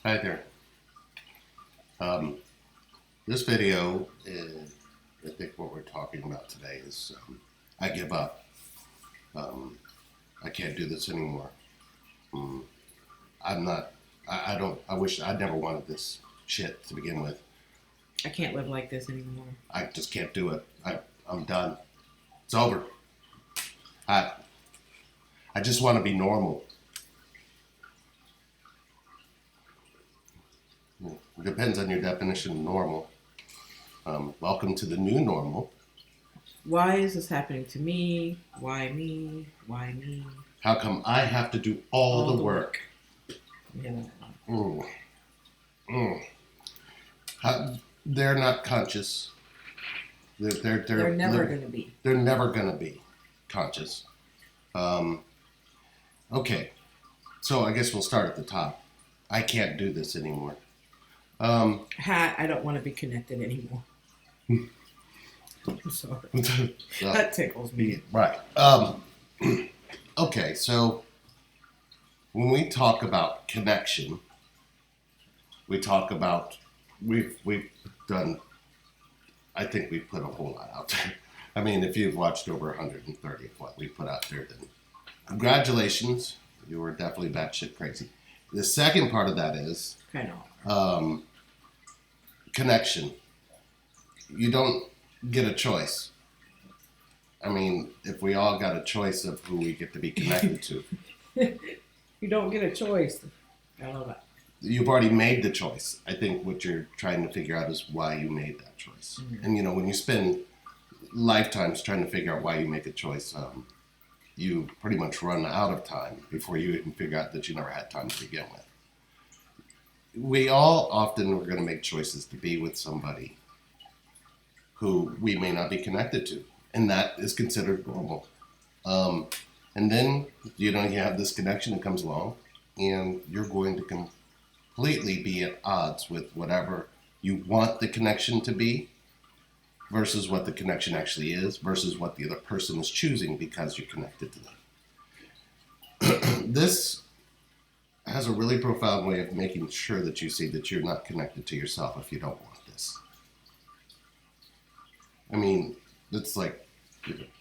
Hi there. Um, this video is, I think what we're talking about today is I give up. Um, I can't do this anymore. Um, I'm not, I don't, I wish I never wanted this shit to begin with. I can't live like this anymore. I just can't do it. I'm done. It's over. I, I just want to be normal. It depends on your definition of normal. Welcome to the new normal. Why is this happening to me? Why me? Why me? How come I have to do all the work? Yeah. Mm. Mm. They're not conscious. They're never going to be. They're never going to be conscious. Okay, so I guess we'll start at the top. I can't do this anymore. I don't want to be connected anymore. I'm sorry. That tickles me. Right. Okay, so when we talk about connection, we talk about we've done. I think we've put a whole lot out there. I mean, if you've watched over 130 of what we put out there, then congratulations, you were definitely batshit crazy. The second part of that is Kind of. connection. You don't get a choice. I mean, if we all got a choice of who we get to be connected to, You don't get a choice. I don't know. you've already made the choice. I think what you're trying to figure out is why you made that choice. Mm-hmm. And when you spend lifetimes trying to figure out why you make a choice, you pretty much run out of time before you even figure out that you never had time to begin with. We all often are going to make choices to be with somebody who we may not be connected to, and that is considered normal. And then you have this connection that comes along, and you're going to completely be at odds with whatever you want the connection to be versus what the connection actually is versus what the other person is choosing because you're connected to them. This has a really profound way of making sure that you see that you're not connected to yourself if you don't want this. I mean, it's like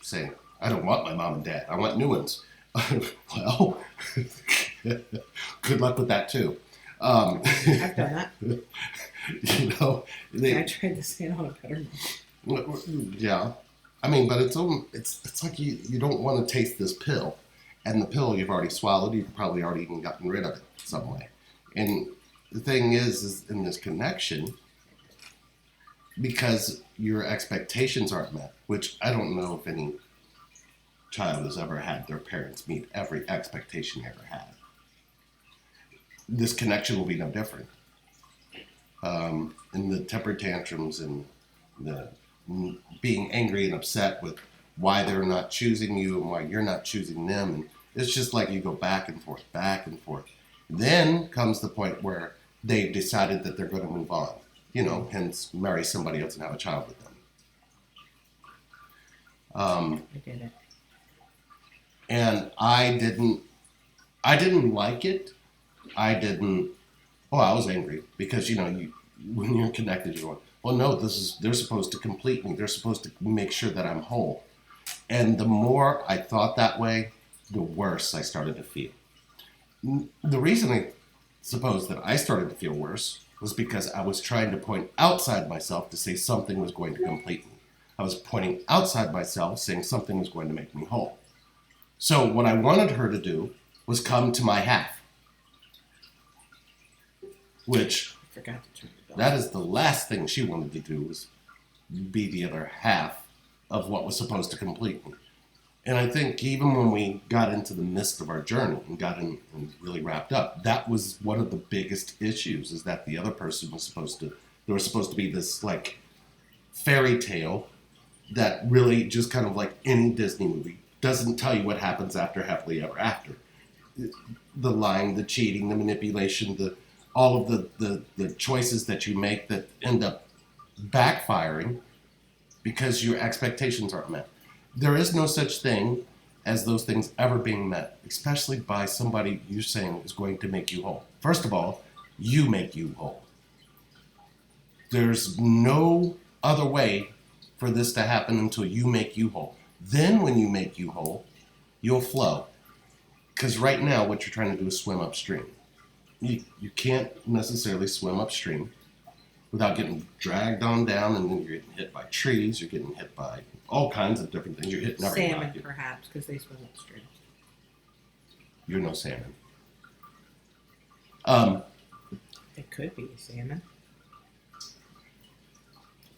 saying, I don't want my mom and dad. I want new ones. Well, good luck with that too. I've done that. I tried to say it on a better note. Yeah. I mean, but it's like you don't want to taste this pill. And the pill you've already swallowed, you've probably already even gotten rid of it some way. And the thing is in this connection, because your expectations aren't met, which I don't know if any child has ever had their parents meet every expectation they ever had. This connection will be no different. And the temper tantrums and the being angry and upset with why they're not choosing you and why you're not choosing them. And it's just like you go back and forth, back and forth. Then comes the point where they've decided that they're going to move on, hence marry somebody else and have a child with them. I get it. And I didn't like it. I was angry because, when you're connected, you're going, well, no, they're supposed to complete me. They're supposed to make sure that I'm whole. And the more I thought that way, the worse I started to feel. The reason I suppose that I started to feel worse was because I was trying to point outside myself to say something was going to complete me. I was pointing outside myself saying something was going to make me whole. So what I wanted her to do was come to my half. Which, I forgot to turn it off. that is the last thing she wanted to do, was be the other half of what was supposed to complete me. And I think even when we got into the midst of our journey and got in and really wrapped up, that was one of the biggest issues, is that the other person was there was supposed to be this like fairy tale that really just kind of like any Disney movie doesn't tell you what happens after happily ever after. The lying, the cheating, the manipulation, all of the choices that you make that end up backfiring because your expectations aren't met. There is no such thing as those things ever being met, especially by somebody you're saying is going to make you whole. First of all, you make you whole. There's no other way for this to happen until you make you whole. Then when you make you whole, you'll flow. Because right now what you're trying to do is swim upstream. You can't necessarily swim upstream without getting dragged on down, and then you're getting hit by trees, you're getting hit by all kinds of different things. You're hitting everything. Salmon, perhaps, because they swim upstream. You're no salmon. It could be a salmon.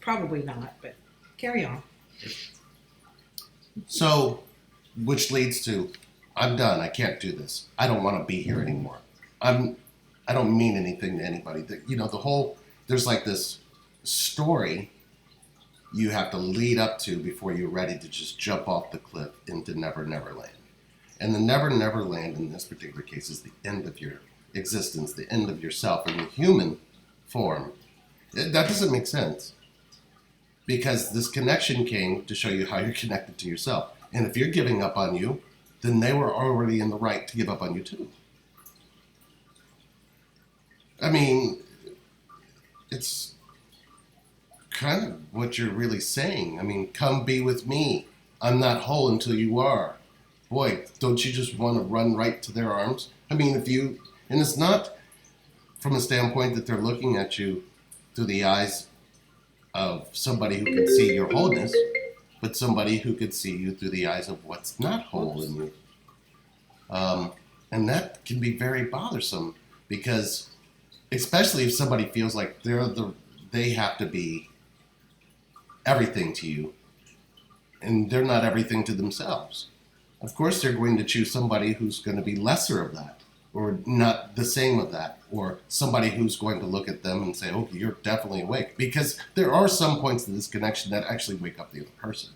Probably not, but carry on. So, which leads to, I'm done. I can't do this. I don't want to be here anymore. I don't mean anything to anybody. There's like this story you have to lead up to before you're ready to just jump off the cliff into Never Never Land. And the Never Never Land in this particular case is the end of your existence, the end of yourself in the human form. That doesn't make sense. Because this connection came to show you how you're connected to yourself. And if you're giving up on you, then they were already in the right to give up on you too. I mean, it's kind of what you're really saying. I mean, come be with me. I'm not whole until you are. Boy, don't you just want to run right to their arms? I mean, and it's not from a standpoint that they're looking at you through the eyes of somebody who could see your wholeness, but somebody who could see you through the eyes of what's not whole in you. And that can be very bothersome, because especially if somebody feels like they have to be everything to you, and they're not everything to themselves. Of course, they're going to choose somebody who's going to be lesser of that, or not the same of that, or somebody who's going to look at them and say, "Oh, you're definitely awake," because there are some points in this connection that actually wake up the other person,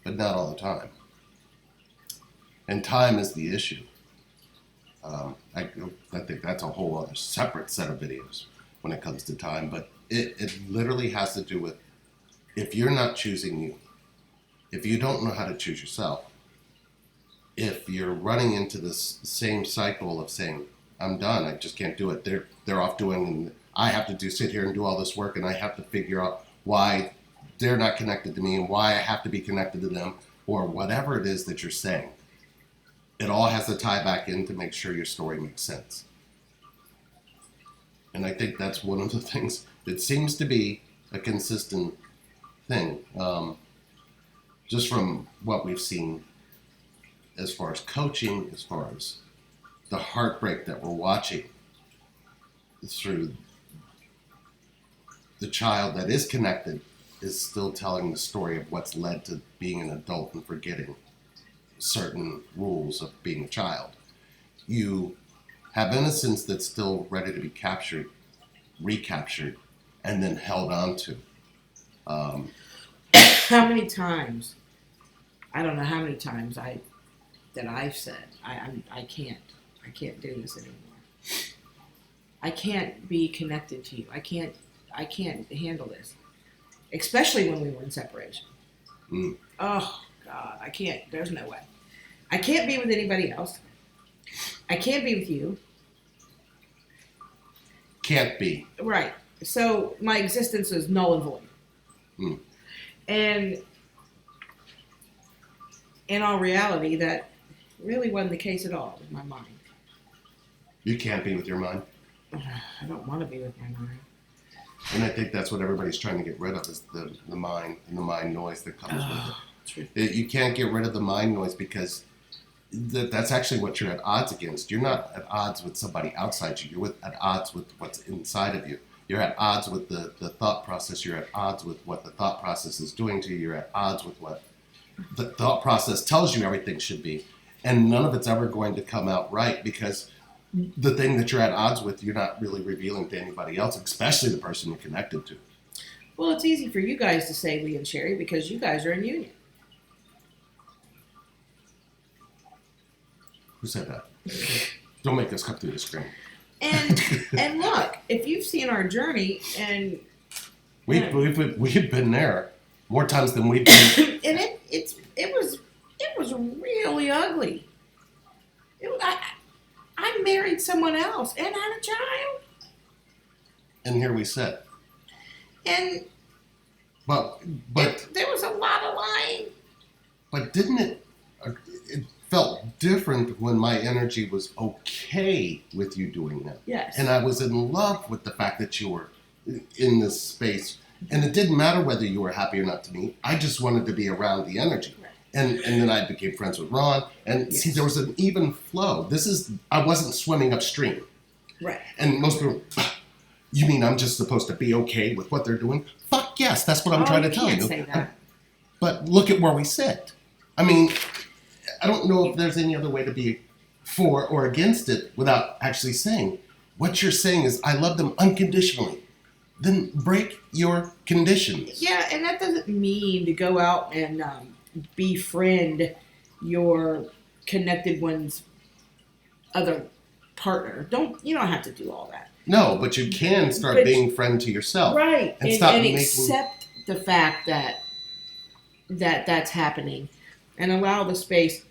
but not all the time. And time is the issue. I think that's a whole other separate set of videos when it comes to time, but it literally has to do with, if you're not choosing you, if you don't know how to choose yourself, if you're running into this same cycle of saying, I'm done, I just can't do it, they're off doing, and I have to sit here and do all this work, and I have to figure out why they're not connected to me and why I have to be connected to them, or whatever it is that you're saying. It all has to tie back in to make sure your story makes sense. And I think that's one of the things that seems to be a consistent thing, just from what we've seen as far as coaching, as far as the heartbreak that we're watching through the child that is connected is still telling the story of what's led to being an adult and forgetting certain rules of being a child. You have innocence that's still ready to be captured, recaptured, and then held on to. How many times, I don't know how many times I've said, I can't do this anymore. I can't be connected to you. I can't handle this. Especially when we were in separation. Mm. Oh, God, I can't. There's no way. I can't be with anybody else. I can't be with you. Can't be. Right. So my existence is null and void. Mm. And in all reality, that really wasn't the case at all with my mind. You can't be with your mind. I don't want to be with my mind. And I think that's what everybody's trying to get rid of, is the mind and the mind noise that comes with it. You can't get rid of the mind noise, because that's actually what you're at odds against. You're not at odds with somebody outside you. You're at odds with what's inside of you. You're at odds with the thought process. You're at odds with what the thought process is doing to you. You're at odds with what the thought process tells you everything should be. And none of it's ever going to come out right, because the thing that you're at odds with, you're not really revealing to anybody else, especially the person you're connected to. Well, it's easy for you guys to say, Lee and Sherry, because you guys are in union. Who said that? Don't make us cut through the screen. And look, if you've seen our journey, and we've been there more times than we've been. And it was really ugly. I married someone else and had a child. And here we sit. And But there was a lot of lying. But didn't it? It felt different when my energy was okay with you doing that. Yes. And I was in love with the fact that you were in this space. And it didn't matter whether you were happy or not to me. I just wanted to be around the energy. Right. And then I became friends with Ron. And see, there was an even flow. I wasn't swimming upstream. Right. And most people, you mean I'm just supposed to be okay with what they're doing? Fuck yes, that's what I'm trying to tell you. You can't say that. But look at where we sit. I mean, I don't know if there's any other way to be for or against it without actually saying, what you're saying is, I love them unconditionally. Then break your conditions. Yeah, and that doesn't mean to go out and befriend your connected one's other partner. You don't have to do all that. No, but you can start being friend to yourself. Right. And stop and making... accept the fact that's happening and allow the space,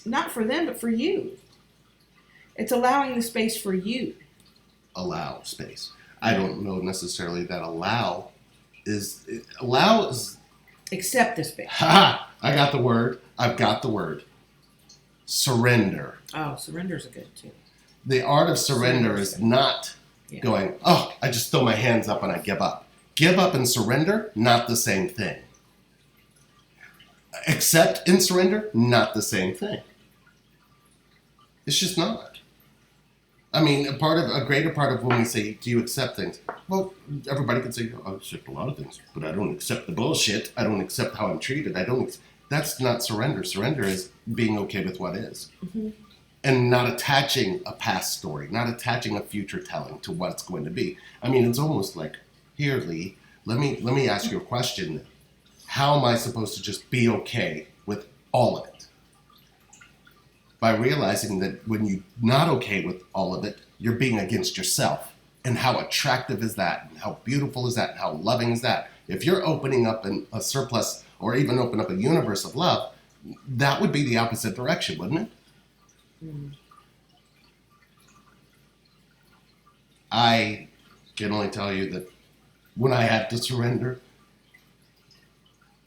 not for them, but for you. It's allowing the space for you. Allow space. I don't know necessarily that allow is... Accept the space. Ha! I got the word. I've got the word. Surrender. Oh, surrender's a good too. The art of surrender is not going, oh, I just throw my hands up and I give up. Give up and surrender, not the same thing. Accept and surrender, not the same thing. It's just not. I mean, a greater part of when we say, do you accept things? Well, everybody can say, I accept a lot of things, but I don't accept the bullshit. I don't accept how I'm treated. That's not surrender. Surrender is being okay with what is. Mm-hmm. And not attaching a past story, not attaching a future telling to what it's going to be. I mean, it's almost like, here, Lee, let me ask you a question. How am I supposed to just be okay with all of it? By realizing that when you're not okay with all of it, you're being against yourself. And how attractive is that? And how beautiful is that? And how loving is that? If you're opening up a surplus or even open up a universe of love, that would be the opposite direction, wouldn't it? I can only tell you that when I had to surrender,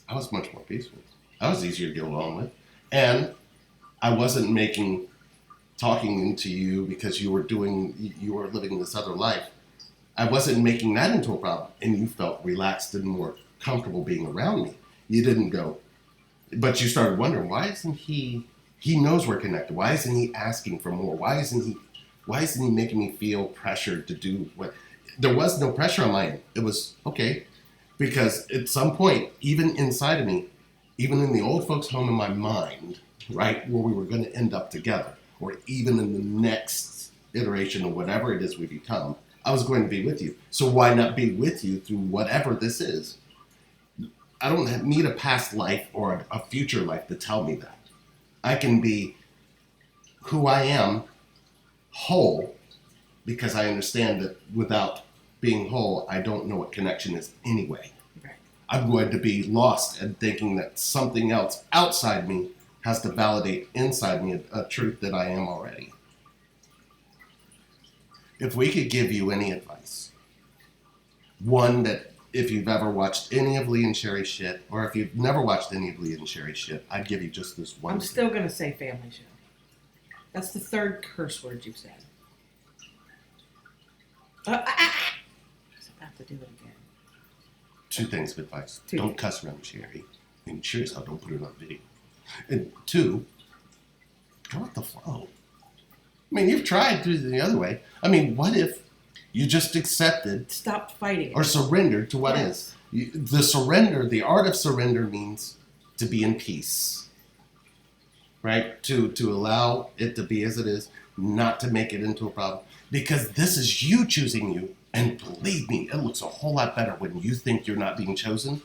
I was much more peaceful. I was easier to get along with. And I wasn't talking into you because you were living this other life. I wasn't making that into a problem. And you felt relaxed and more comfortable being around me. You didn't go, but you started wondering, why isn't he knows we're connected. Why isn't he asking for more? Why isn't he making me feel pressured to do what? There was no pressure on my end. It was okay. Because at some point, even inside of me, even in the old folks' home in my mind, right, where we were going to end up together, or even in the next iteration of whatever it is we become, I was going to be with you. So why not be with you through whatever this is? I don't need a past life or a future life to tell me that. I can be who I am, whole, because I understand that without being whole, I don't know what connection is anyway. Right. I'm going to be lost and thinking that something else outside me has to validate inside me a truth that I am already. If we could give you any advice, one that if you've ever watched any of Lee and Sherry's shit, or if you've never watched any of Lee and Sherry's shit, I'd give you just this one. I'm still going to say family show. That's the third curse word you've said. I was about to do it again. Two things of advice. Two. Don't cuss around Sherry. And sure as hell don't put it on video. And two, go with the flow. I mean, you've tried to do it the other way. I mean, what if you just accepted, stopped fighting, or surrendered to what is? The art of surrender means to be in peace, right? To allow it to be as it is, not to make it into a problem. Because this is you choosing you, and believe me, it looks a whole lot better when you think you're not being chosen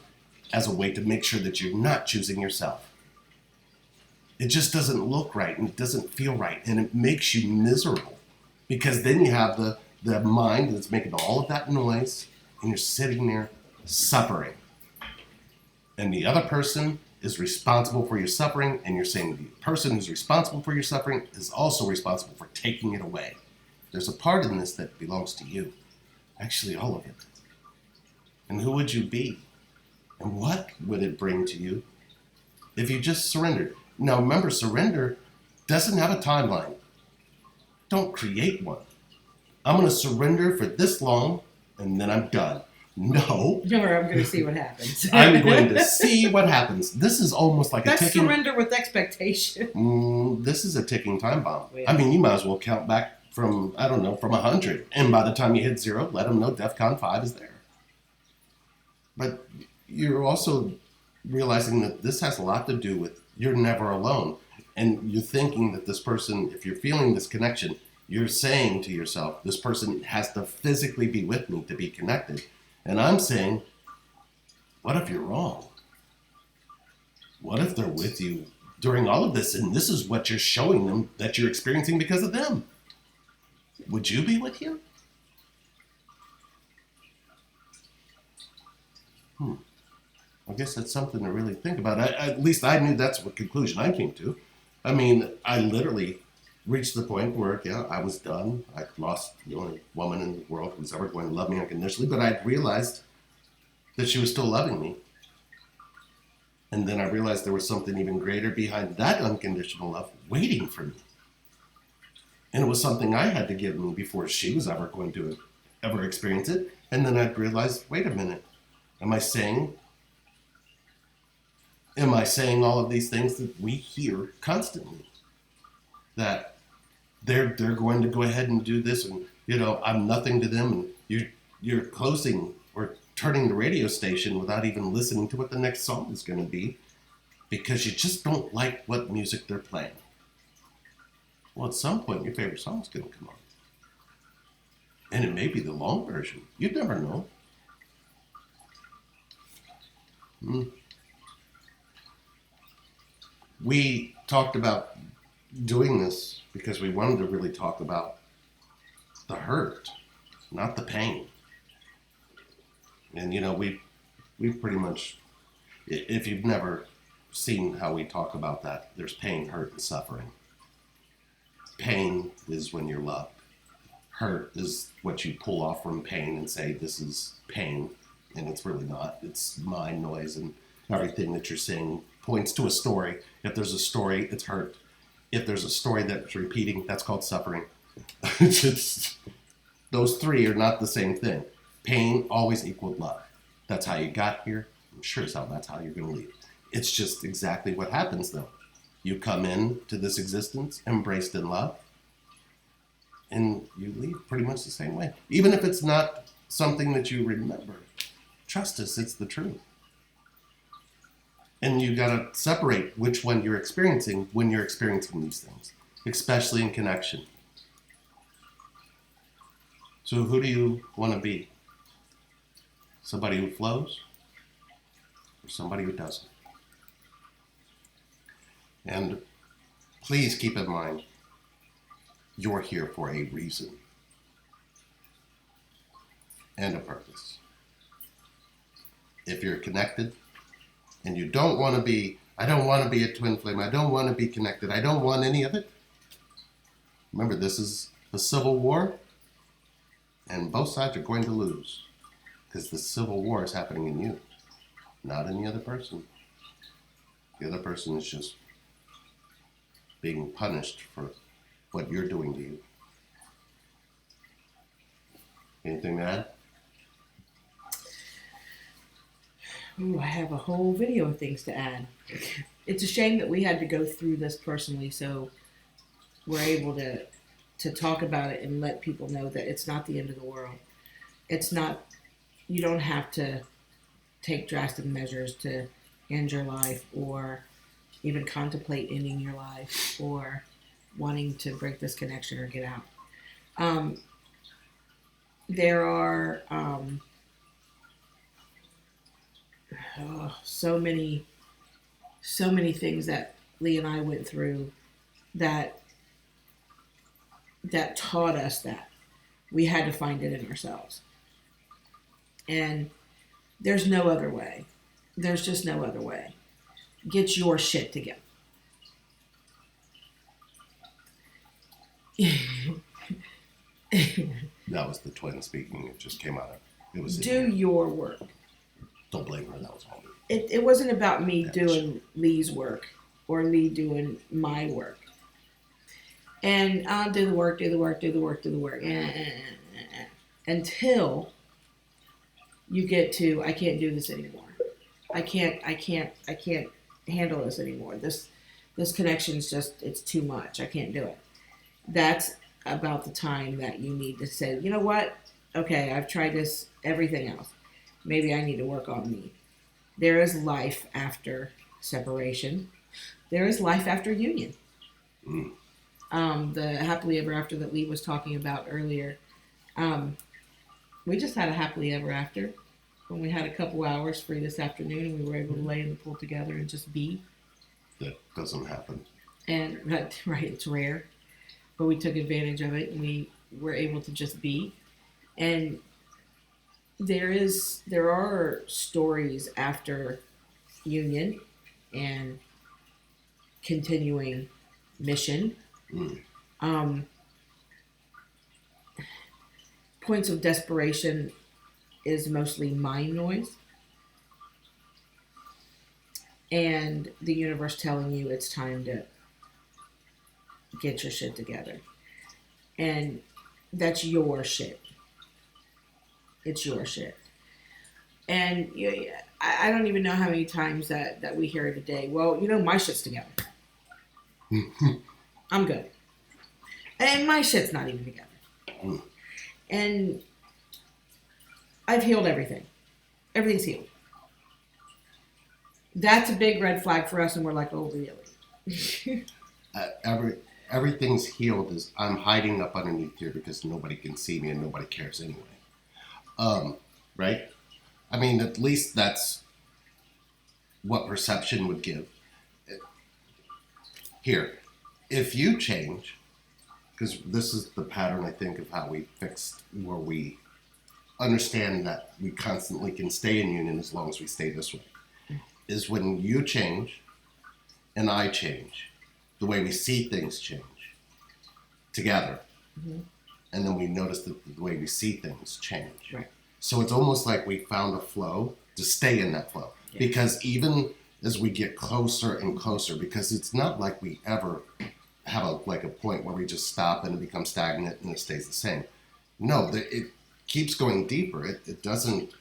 as a way to make sure that you're not choosing yourself. It just doesn't look right, and it doesn't feel right, and it makes you miserable. Because then you have the mind that's making all of that noise, and you're sitting there suffering. And the other person is responsible for your suffering, and you're saying the person who's responsible for your suffering is also responsible for taking it away. There's a part in this that belongs to you. Actually, all of it. And who would you be? And what would it bring to you if you just surrendered? Now remember, surrender doesn't have a timeline. Don't create one. I'm going to surrender for this long, and then I'm done. No. Or I'm going to see what happens. I'm going to see what happens. This is almost like That's a ticking... surrender with expectation. This is a ticking time bomb. Yeah. I mean, you might as well count back from, I don't know, from 100. And by the time you hit 0, let them know DEFCON 5 is there. But you're also realizing that this has a lot to do with you're never alone. And you're thinking that this person, if you're feeling this connection, you're saying to yourself, this person has to physically be with me to be connected. And I'm saying, what if you're wrong? What if they're with you during all of this, and this is what you're showing them that you're experiencing because of them? Would you be with you? I guess that's something to really think about. At least I knew that's what conclusion I came to. I mean, I literally reached the point where, yeah, I was done. I lost the only woman in the world who was ever going to love me unconditionally, but I realized that she was still loving me. And then I realized there was something even greater behind that unconditional love waiting for me. And it was something I had to give me before she was ever going to ever experience it. And then I realized, wait a minute, am I saying all of these things that we hear constantly? That they're going to go ahead and do this, and I'm nothing to them, and you're closing or turning the radio station without even listening to what the next song is going to be because you just don't like what music they're playing. Well, at some point your favorite song is going to come on, and it may be the long version. You'd never know. We talked about doing this because we wanted to really talk about the hurt, not the pain. And we pretty much, if you've never seen how we talk about that, there's pain, hurt, and suffering. Pain is when you're loved. Hurt is what you pull off from pain and say this is pain, and it's really not. It's mind noise, and everything that you're saying points to a story. If there's a story, it's hurt. If there's a story that's repeating, that's called suffering. Those three are not the same thing. Pain always equaled love. That's how you got here. I'm sure as hell that's how you're going to leave. It's just exactly what happens, though. You come into this existence embraced in love, and you leave pretty much the same way. Even if it's not something that you remember, trust us, it's the truth. And you got to separate which one you're experiencing when you're experiencing these things, especially in connection. So who do you want to be? Somebody who flows or somebody who doesn't? And please keep in mind, you're here for a reason and a purpose. If you're connected, and you don't want to be, I don't want to be a twin flame, I don't want to be connected, I don't want any of it. Remember, this is a civil war, and both sides are going to lose, because the civil war is happening in you, not in the other person. The other person is just being punished for what you're doing to you. Anything to add? Ooh, I have a whole video of things to add. It's a shame that we had to go through this personally, so we're able to talk about it and let people know that it's not the end of the world. It's not, you don't have to take drastic measures to end your life or even contemplate ending your life or wanting to break this connection or get out. There are so many things that Lee and I went through that taught us that we had to find it in ourselves. And there's no other way. There's just no other way. get your shit together. That was the twin speaking. It just came out of it was. Do your work. Don't blame her. That was all. It wasn't about me Yeah, doing Lee's work or Lee doing my work. And I'll do the work, do the work, do the work, do the work. Until you get to, I can't do this anymore. I can't handle this anymore. This connection's just, it's too much. I can't do it. That's about the time that you need to say, you know what? Okay, I've tried this, everything else. Maybe I need to work on me. There is life after separation. There is life after union. Mm. The happily ever after that Lee was talking about earlier. We just had a happily ever after when we had a couple hours free this afternoon and we were able to lay in the pool together and just be. That doesn't happen. And right, it's rare, but we took advantage of it and we were able to just be. And there are stories after union and continuing mission. Mm. Points of desperation is mostly mind noise and the universe telling you it's time to get your shit together. And that's your shit. It's your shit. And I don't even know how many times that we hear it a day. Well, my shit's together. I'm good. And my shit's not even together. And I've healed everything. Everything's healed. That's a big red flag for us, and we're like, oh, really? Everything's healed is I'm hiding up underneath here because nobody can see me and nobody cares anyway. Right? I mean, at least that's what perception would give. Here, if you change, because this is the pattern, I think, of how we fixed, where we understand that we constantly can stay in union as long as we stay this way, is when you change and I change, the way we see things change together. Mm-hmm. And then we notice that the way we see things change. Right. So it's almost like we found a flow to stay in that flow. Yeah. Because even as we get closer and closer, because it's not like we ever have a point where we just stop and it becomes stagnant and it stays the same. No, it keeps going deeper. It doesn't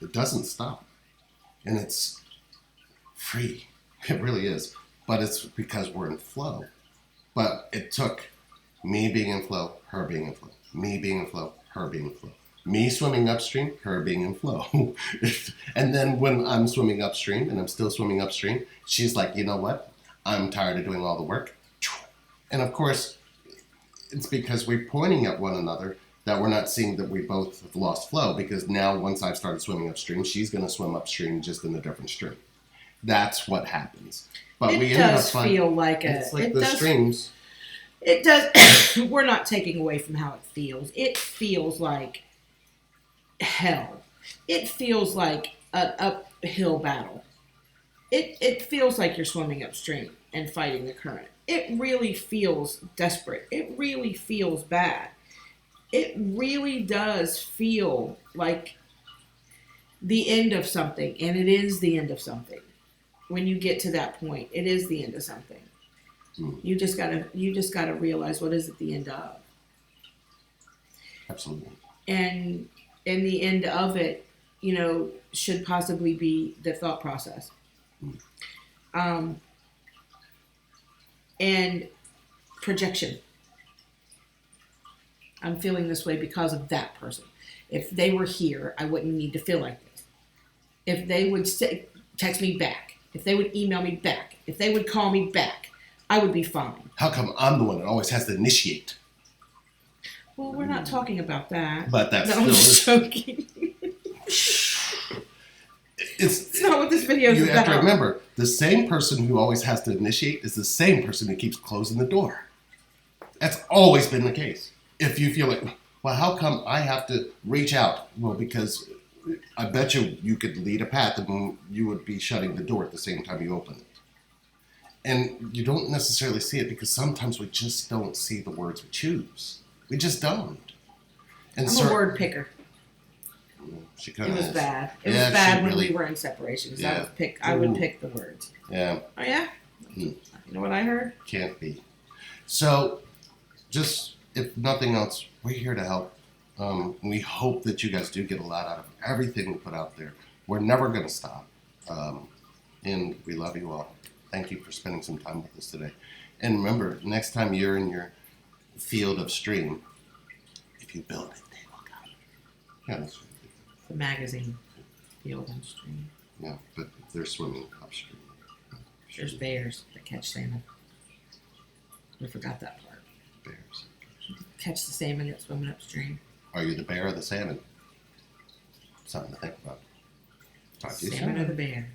stop. And it's free. It really is. But it's because we're in flow. But it took me being in flow, her being in flow. Me being in flow, her being in flow. Me swimming upstream, her being in flow. And then when I'm swimming upstream and I'm still swimming upstream, she's like, you know what? I'm tired of doing all the work. And of course, it's because we're pointing at one another that we're not seeing that we both have lost flow, because now once I've started swimming upstream, she's going to swim upstream just in a different stream. That's what happens. But it we does feel like it's like the streams. It does. We're not taking away from how it feels. It feels like hell. It feels like an uphill battle. It feels like you're swimming upstream and fighting the current. It really feels desperate. It really feels bad. It really does feel like the end of something, and it is the end of something. When you get to that point, it is the end of something. You just gotta realize, what is it the end of? Absolutely. And the end of it, should possibly be the thought process. And projection. I'm feeling this way because of that person. If they were here, I wouldn't need to feel like this. If they would text me back, if they would email me back, if they would call me back, I would be fine. How come I'm the one that always has to initiate? Well, we're not talking about that. But that's I'm just joking. It's not what this video is about. You have to remember, the same person who always has to initiate is the same person who keeps closing the door. That's always been the case. If you feel like, well, how come I have to reach out? Well, because I bet you could lead a path and you would be shutting the door at the same time you open it. And you don't necessarily see it because sometimes we just don't see the words we choose. We just don't. And I'm a word picker. She It kind of was is. bad. It Yeah, was bad she when really- we were in separation. 'Cause Yeah. I would Ooh. pick the words. Yeah, Oh yeah. Hmm. You know what I heard? can't be. So, just if nothing else, we're here to help. We hope that you guys do get a lot out of everything we put out there. We're never going to stop. And we love you all. Thank you for spending some time with us today. And remember, next time you're in your field of stream, if you build it, they will come. Yeah, that's right. The magazine. Field and Stream. Yeah, but they're swimming upstream. There's bears that catch salmon. We forgot that part. Bears. Catch the salmon that's swimming upstream. Are you the bear or the salmon? Something to think about. Talk to you soon. Salmon or the bear?